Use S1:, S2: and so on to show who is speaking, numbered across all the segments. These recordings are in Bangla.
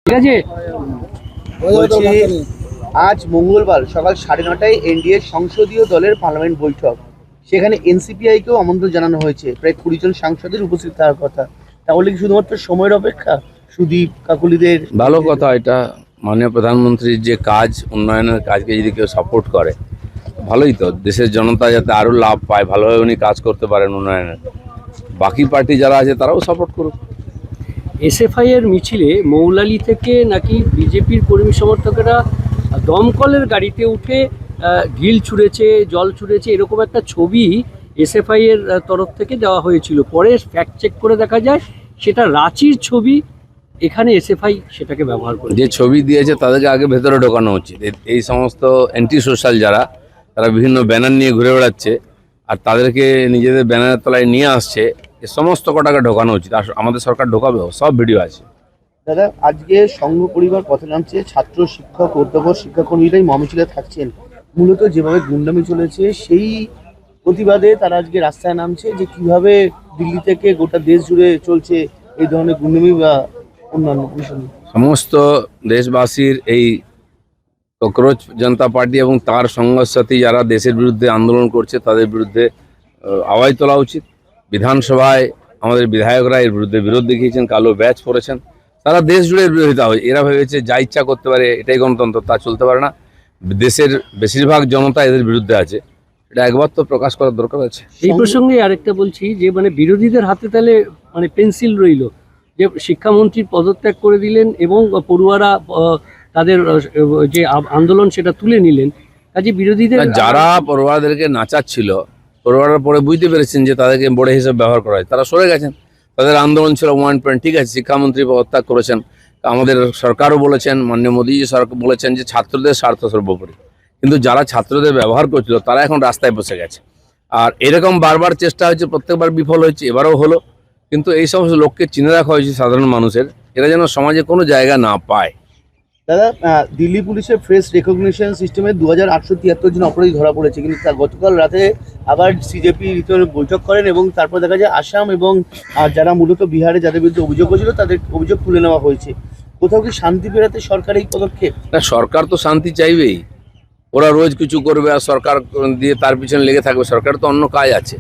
S1: ঠিক আছে।
S2: বলছি আজ মঙ্গলবার সকাল 9:30টায় এনডিএ সংসদীয় দলের পার্লামেন্ট বৈঠক। সেখানে এনসিপিআইকেও আমন্ত্রণ জানানো হয়েছে। প্রায় 20 জন সাংসদের উপস্থিত থাকার কথা। তাহলে কি শুধুমাত্র সময়ের অপেক্ষা সুদীপ কাকুলিদের?
S3: ভালো কথা। এটা মাননীয় প্রধানমন্ত্রীর যে কাজ, উন্নয়নের কাজকে যদি কেউ সাপোর্ট করে ভালোই তো। দেশের জনতা যাতে আরও লাভ পায়, ভালোভাবে উনি কাজ করতে পারেন উন্নয়নের, বাকি পার্টি যারা আছে তারাও সাপোর্ট করুক।
S1: এসএফআই এর মিছিলে মৌলালি থেকে নাকি বিজেপির কর্মী সমর্থকেরা দমকলের গাড়িতে উঠে ঢিল ছুঁড়েছে, জল ছুঁড়েছে, এরকম একটা ছবি এসএফআই এর তরফ থেকে দেওয়া হয়েছিল। পরে ফ্যাক্ট চেক করে দেখা যায় সেটা রাঁচির ছবি। এখানে এসএফআই সেটাকে ব্যবহার করে।
S3: যে ছবি দিয়েছে তাদেরকে আগে ভেতরে ঢোকানো উচিত। এই সমস্ত অ্যান্টি সোশ্যাল যারা, তারা বিভিন্ন ব্যানার নিয়ে ঘুরে বেড়াচ্ছে আর তাদেরকে নিজেদের ব্যানারের তলায় নিয়ে আসছে, এ সমস্ত কটাকে ঢোকানো উচিত। আর আমাদের সরকার ঢোকাবেও, সব ভিডিও আছে।
S2: দাদা, আজকে সংঘ পরিবার পথে নামছে, ছাত্র শিক্ষক অধ্যাপক শিক্ষাকর্মীরাই মহামিছিলে থাকছেন। মূলত যেভাবে গুন্ডামি চলেছে সেই প্রতিবাদে তারা আজকে রাস্তায় নামছে, যে কিভাবে দিল্লি থেকে গোটা দেশ জুড়ে চলছে এই ধরনের গুন্ডামি বা অন্যান্য বিষয়।
S3: সমস্ত দেশবাসীর এই ককরোচ জনতা পার্টি এবং তার সঙ্গসাথী যারা দেশের বিরুদ্ধে আন্দোলন করছে তাদের বিরুদ্ধে আওয়াজ তোলা উচিত। বিধানসভায় আমাদের বিধায়করা এর বিরুদ্ধে বিরোধ দেখিয়েছেন, কালো ব্যাচ পড়েছেন। সারা দেশ জুড়ে বিরোধিতা হয়। এরা ভেবেছে যা ইচ্ছা করতে পারে, এটাই গণতন্ত্র। তা চলতে পারে না। দেশের বেশিরভাগ জনতা এদের বিরুদ্ধে আছে, এটা একবার তো প্রকাশ করার দরকার আছে।
S1: এই প্রসঙ্গে আরেকটা বলছি যে বিরোধীদের হাতে তাহলে পেন্সিল রইল, যে শিক্ষামন্ত্রীর পদত্যাগ করে দিলেন এবং পড়ুয়ারা তাদের যে আন্দোলন সেটা তুলে নিলেন। কাজে বিরোধীদের
S3: যারা পড়ুয়াদেরকে নাচাচ্ছিল, পড়ুয়ারা পরে বুঝতে পেরেছেন যে তাদেরকে বড় হিসেবে ব্যবহার করা হয়, তারা সরে গেছেন। তাদের আন্দোলন ছিল 1 পয়েন্ট। ঠিক আছে, শিক্ষামন্ত্রী পদত্যাগ করেছেন। আমাদের সরকারও বলেছেন, মাননীয় মোদীজি সরকার বলেছেন যে ছাত্রদের স্বার্থ সর্বোপরি। কিন্তু যারা ছাত্রদের ব্যবহার করছিল তারা এখন রাস্তায় বসে গেছে। আর এরকম বারবার চেষ্টা হয়েছে, প্রত্যেকবার বিফল হয়েছে, এবারও হলো। কিন্তু এই সমস্ত লোককে চিনে রাখা হয়েছে সাধারণ মানুষের, এরা যেন সমাজে কোনো জায়গা না পায়।
S2: দাদা, দিল্লি পুলিশের ফেস রেকগনিশন সিস্টেমে 2873 জন অপরাধী ধরা পড়েছে, কিন্তু তার গতকাল রাতে আবার সিজেপি বৈঠক করেন এবং তারপর দেখা যায় আসাম এবং যারা মূলত বিহারে যাদের বিরুদ্ধে অভিযোগ হয়েছিল তাদের অভিযোগ তুলে নেওয়া হয়েছে। কোথাও কি শান্তি ফেরাতে সরকার এই পদক্ষেপ?
S3: না, সরকার তো শান্তি চাইবেই। ওরা রোজ কিছু করবে আর সরকার দিয়ে তার পিছনে লেগে থাকবে। সরকার তো অন্য কাজ আছে।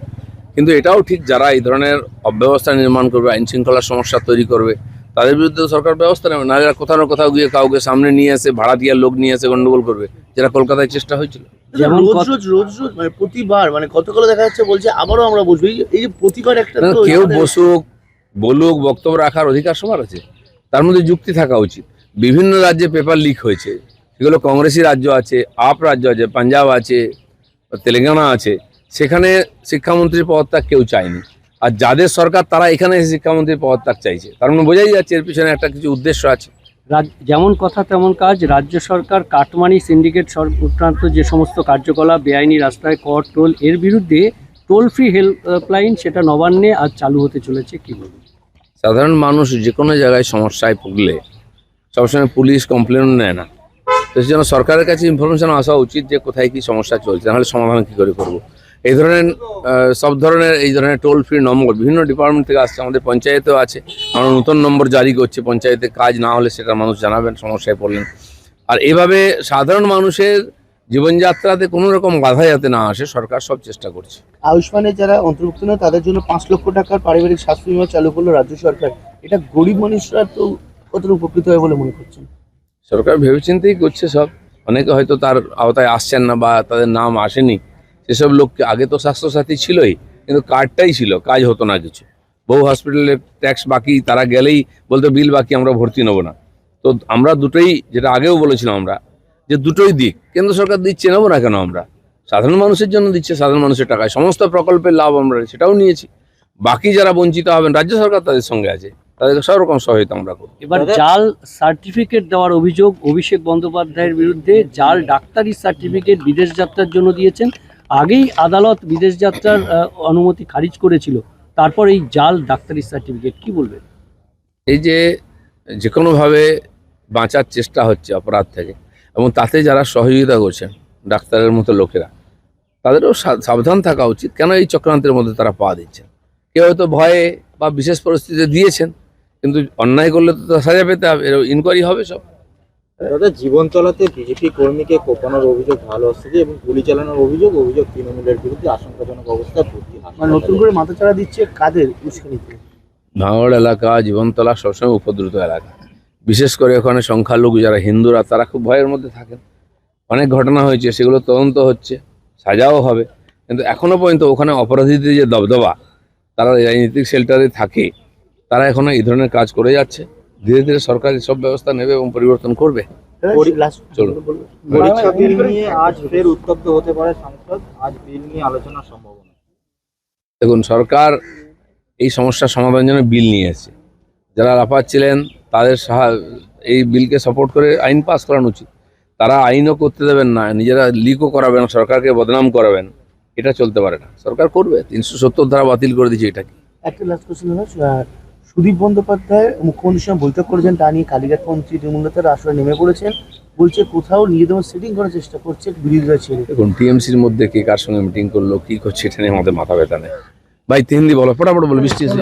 S3: কিন্তু এটাও ঠিক, যারা এই ধরনের অব্যবস্থা নির্মাণ করবে, আইন শৃঙ্খলার সমস্যা তৈরি করবে, তাদের বিরুদ্ধে সরকার ব্যবস্থা নেবে। না, যারা কোথাও না কোথাও গিয়ে কাউকে সামনে নিয়ে এসে ভাড়া দিয়ে লোক নিয়ে এসে গন্ডগোল করবে, যেটা কলকাতায় চেষ্টা হয়েছিল।
S2: যেমন রোজ প্রতিবার গতকাল দেখা যাচ্ছে বলছে আবারও আমরা বসবো। এই যে প্রতিবার একটা
S3: কেউ বসুক, বলুক, বক্তব্য রাখার অধিকার সবার আছে। তার মধ্যে যুক্তি থাকা উচিত। বিভিন্ন রাজ্যে পেপার লিক হয়েছে, সেগুলো কংগ্রেসি রাজ্য আছে, আপ রাজ্য আছে, পাঞ্জাব আছে, তেলেঙ্গানা আছে। সেখানে শিক্ষামন্ত্রীর পদত্যাগ কেউ চায়নি। আর যাদের সরকার তারা এখানে শিক্ষামন্ত্রীর পদত্যাগ চাইছে, তার মানে বোঝাই যাচ্ছে এর পিছনে একটা কিছু উদ্দেশ্য আছে।
S1: যেমন কথা তেমন কাজ। রাজ্য সরকার কাটমানি সিন্ডিকেট সংক্রান্ত যে সমস্ত কার্যকলাপ, বেআইনি রাস্তায় কর টোল, এর বিরুদ্ধে টোল ফ্রি হেল্পলাইন সেটা নবান্নে আজ চালু হতে চলেছে। কি বলবেন?
S3: সাধারণ মানুষ যে কোনো জায়গায় সমস্যায় ভুগলে সবসময় পুলিশ কমপ্লেন নেয় না। তো সেই জন্য সরকারের কাছে ইনফরমেশন আসা উচিত যে কোথায় কি সমস্যা চলছে, নাহলে সমাধান কী করে করবো। এই ধরনের সব ধরনের এই ধরনের টোল ফ্রি নম্বর বিভিন্ন ডিপার্টমেন্ট থেকে আসছে। আমাদের পঞ্চায়েতেও আছে। আমরা নতুন নম্বর জারি করছি, পঞ্চায়েতে কাজ না হলে সেটা মানুষ জানাবেন সমস্যায় পড়লেন। আর এভাবে সাধারণ মানুষের জীবনযাত্রাতে কোনো রকম বাধা যাতে না আসে, সরকার সব চেষ্টা করছে।
S2: আয়ুষ্মানের যারা অন্তর্ভুক্ত না তাদের জন্য 5 লক্ষ টাকার পারিবারিক স্বাস্থ্য বীমা চালু করলো রাজ্য সরকার। এটা গরিব মানুষরা তো কতটা উপকৃত হয় বলে মনে করছেন?
S3: সরকার ভেবেচিন্তেই করছে সব। অনেকে হয়তো তার আওতায় আসছেন না বা তাদের নাম আসেনি, সেসব লোককে, আগে তো স্বাস্থ্যসাথী ছিলই কিন্তু কার্ডটাই ছিল, কাজ হতো না কিছু। বহু হসপিটালে ট্যাক্স বাকি, তারা গেলেই বলতো বিল বাকি, আমরা ভর্তি নেবো না। তো আমরা দুটোই, যেটা আগেও বলেছিলাম আমরা, যে দুটোই দিক। কেন্দ্র সরকার দিচ্ছে, নেবো না কেন? আমরা সাধারণ মানুষের জন্য দিচ্ছে, সাধারণ মানুষের টাকায় সমস্ত প্রকল্পের লাভ আমরা সেটাও নিয়েছি। বাকি যারা বঞ্চিত হবেন, রাজ্য সরকার তাদের সঙ্গে আছে, তাদেরকে সব রকম সহায়তা আমরা করি।
S1: এবার জাল সার্টিফিকেট দেওয়ার অভিযোগ অভিষেক বন্দ্যোপাধ্যায়ের বিরুদ্ধে। জাল ডাক্তারি সার্টিফিকেট বিদেশ যাত্রার জন্য দিয়েছেন। আগেই আদালত বিদেশ যাত্রার অনুমতি খারিজ করেছিল, তারপর এই জাল ডাক্তারি সার্টিফিকেট, কি বলবেন?
S3: এই যে কোনোভাবে বাঁচার চেষ্টা হচ্ছে অপরাধ থেকে, এবং তাতে যারা সহযোগিতা করছেন ডাক্তারের মতো লোকেরা, তাদেরও সাবধান থাকা উচিত। কেন এই চক্রান্তের মধ্যে তারা পা দিচ্ছেন? কেউ হয়তো ভয়ে বা বিশেষ পরিস্থিতিতে দিয়েছেন, কিন্তু অন্যায় করলে তো সাজা পেতে হবে, ইনকোয়ারি হবে সব।
S4: দাদা, জীবনতলাতে বিজেপি কর্মীকে কোপানোর অভিযোগ ভালো আসছে এবং গুলি চালানোর অভিযোগ তৃণমূলের বিরুদ্ধে আশঙ্কাজনক অবস্থায় ভর্তি
S2: মানে নতুন করে মাথাচাড়া দিচ্ছে কাদের উস্কানিতে?
S3: ভাঙড় এলাকা, জীবনতলা সবসময় উপদ্রুত এলাকা, বিশেষ করে ওখানে সংখ্যালঘু যারা হিন্দুরা তারা খুব ভয়ের মধ্যে থাকেন। অনেক ঘটনা হয়েছে, সেগুলো তদন্ত হচ্ছে, সাজাও হবে, কিন্তু এখনো পর্যন্ত ওখানে অপরাধীদের যে দবদবা, তারা রাজনৈতিক শেল্টারে থাকে, তারা এখনো এই ধরনের কাজ করে যাচ্ছে। ধীরে ধীরে সরকার সব ব্যবস্থা নেবে এবং পরিবর্তন করবে। চলুন।
S4: পরীক্ষা বিল নিয়ে আজ ফের উত্তপ্ত হতে পারে সংসদ, আজ বিল নিয়ে আলোচনার সম্ভাবনা।
S3: দেখুন, সরকার এই সমস্যার সমাধানের জন্য বিল নিয়ে এসেছে। যারা লাফাচ্ছিলেন তাদের এই বিলকে সাপোর্ট করে আইন পাস করানো উচিত। তারা আইনও করতে দেবেন না, নিজেরা লিকও করাবেন, সরকারকে বদনাম করাবেন, এটা চলতে পারে না। সরকার করবে, 370 ধারা বাতিল করে দিচ্ছে এটাকে।
S2: একটা লাস্ট কোশ্চেন হলো, সুদীপ বন্দ্যোপাধ্যায় মুখ্যমন্ত্রীর সঙ্গে বৈঠক করেছেন, তা নিয়ে কালীঘাট মন্ত্রী তৃণমূল নেতারা আসলে নেমে পড়েছেন, বলছে কোথাও নিজেদের সেটিং করার চেষ্টা করছে বিরোধীরা ছেড়ে।
S3: দেখুন, টিএমসির মধ্যে কে কার সঙ্গে মিটিং করলো, কি করছে, এটা নিয়ে আমাদের মাথা ব্যথা নেই। ভাই হিন্দি বলো, ফটাফট বলো, বৃষ্টি এসে